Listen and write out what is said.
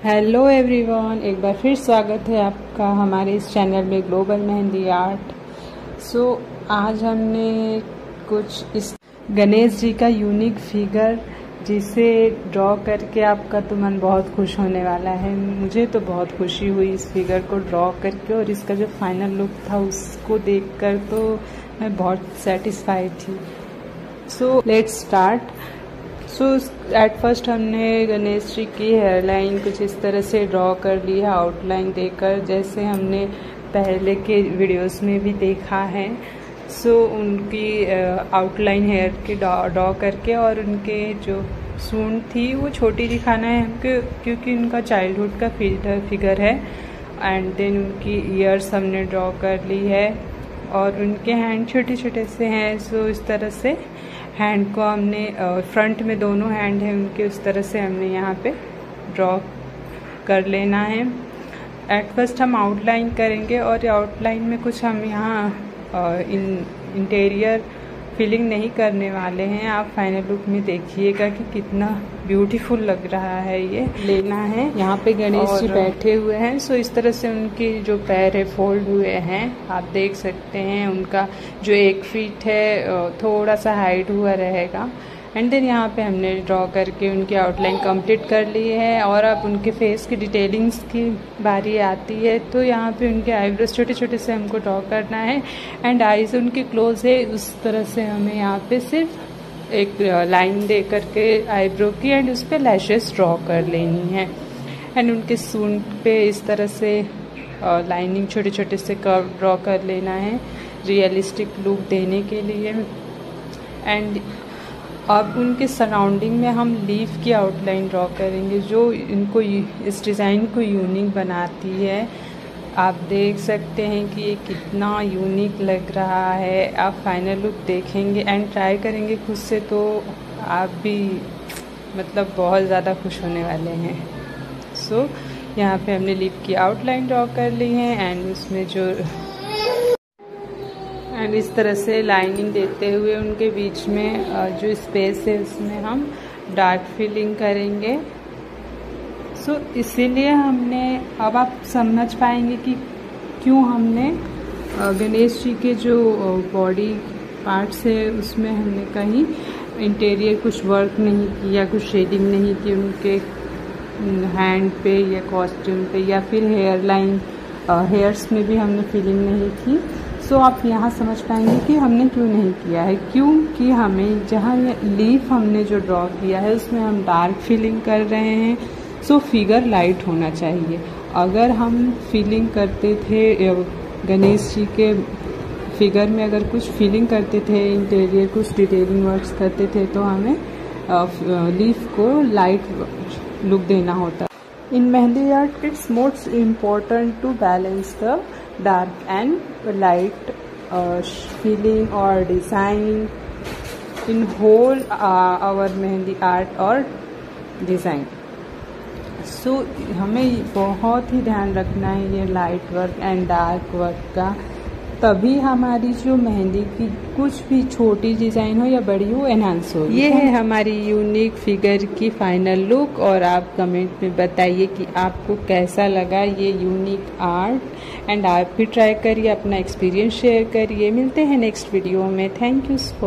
Hello everyone, एक बार फिर स्वागत है आपका हमारे इस चैनल में ग्लोबल मेहंदी आर्ट। आज हमने कुछ इस गणेश जी का यूनिक फिगर जिसे ड्रॉ करके आपका तो मन बहुत खुश होने वाला है। मुझे तो बहुत खुशी हुई इस फिगर को ड्रॉ करके, और इसका जो फाइनल लुक था उसको देखकर तो मैं बहुत सेटिस्फाइड थी। So let's start. At first हमने गणेश जी की हेयरलाइन कुछ इस तरह से ड्रॉ कर ली है, आउटलाइन देकर, जैसे हमने पहले के वीडियोस में भी देखा है। उनकी आउटलाइन हेयर की ड्रॉ करके, और उनके जो सूंड थी वो छोटी दिखाना है हमको, क्योंकि उनका चाइल्डहुड का फिगर है। एंड देन उनकी ईयर्स हमने ड्रॉ कर ली है, और उनके हैंड छोटे छोटे से हैं। इस तरह से हैंड को हमने फ्रंट में दोनों हैंड हैं उनके, उस तरह से हमने यहाँ पे ड्रॉ कर लेना है। एट फर्स्ट हम आउटलाइन करेंगे, और आउटलाइन में कुछ हम यहाँ इंटीरियर फिलिंग नहीं करने वाले हैं। आप फाइनल लुक में देखिएगा कि कितना ब्यूटीफुल लग रहा है। ये लेना है। यहाँ पे गणेश जी बैठे हुए हैं। इस तरह से उनकी जो पैर है फोल्ड हुए हैं, आप देख सकते हैं। उनका जो 1 फीट है थोड़ा सा हाइट हुआ रहेगा। एंड देन यहाँ पे हमने ड्रॉ करके उनकी आउटलाइन कंप्लीट कर ली है। और अब उनके फेस की डिटेलिंग्स की बारी आती है, तो यहाँ पे उनके आईब्रोज छोटे छोटे से हमको ड्रॉ करना है। एंड आईज उनके क्लोज है, उस तरह से हमें यहाँ पे सिर्फ एक लाइन दे करके आईब्रो की, एंड उस पर लैशेस ड्रॉ कर लेनी है। एंड उनके सूंड पे इस तरह से लाइनिंग छोटे छोटे से कर्व ड्रॉ कर लेना है, रियलिस्टिक लुक देने के लिए। एंड अब उनके सराउंडिंग में हम लीफ की आउटलाइन ड्रॉ करेंगे, जो इनको इस डिज़ाइन को यूनिक बनाती है। आप देख सकते हैं कि ये कितना यूनिक लग रहा है। आप फाइनल लुक देखेंगे एंड ट्राई करेंगे खुद से, तो आप भी मतलब बहुत ज़्यादा खुश होने वाले हैं। यहाँ पे हमने लीफ की आउटलाइन ड्रॉ कर ली है, एंड उसमें जो इस तरह से लाइनिंग देते हुए उनके बीच में जो स्पेस है उसमें हम डार्क फिलिंग करेंगे। इसीलिए हमने, अब आप समझ पाएंगे कि क्यों हमने गणेश जी के जो बॉडी पार्ट्स है उसमें हमने कहीं इंटीरियर कुछ वर्क नहीं किया, कुछ शेडिंग नहीं की उनके हैंड पे या कॉस्ट्यूम पे, या फिर हेयर्स में भी हमने फिलिंग नहीं की। आप यहाँ समझ पाएंगे कि हमने क्यों नहीं किया है। क्योंकि हमें जहाँ लीफ हमने जो ड्रॉ किया है उसमें हम डार्क फिलिंग कर रहे हैं। फिगर लाइट होना चाहिए। अगर हम फिलिंग करते थे गणेश जी के फिगर में, अगर कुछ फिलिंग करते थे इंटीरियर, कुछ डिटेलिंग वर्क्स करते थे, तो हमें लीफ को लाइट लुक देना होता। In Mehndi art, it's most important to balance the dark and light feeling or design in whole our Mehndi art or design. हमें बहुत ही ध्यान रखना है ये light work and dark work का, तभी हमारी जो मेहंदी की कुछ भी छोटी डिज़ाइन हो या बड़ी हो एनहांस हो। ये है हमारी यूनिक फिगर की फाइनल लुक। और आप कमेंट में बताइए कि आपको कैसा लगा ये यूनिक आर्ट, एंड आप भी ट्राई करिए, अपना एक्सपीरियंस शेयर करिए। मिलते हैं नेक्स्ट वीडियो में। Thank you.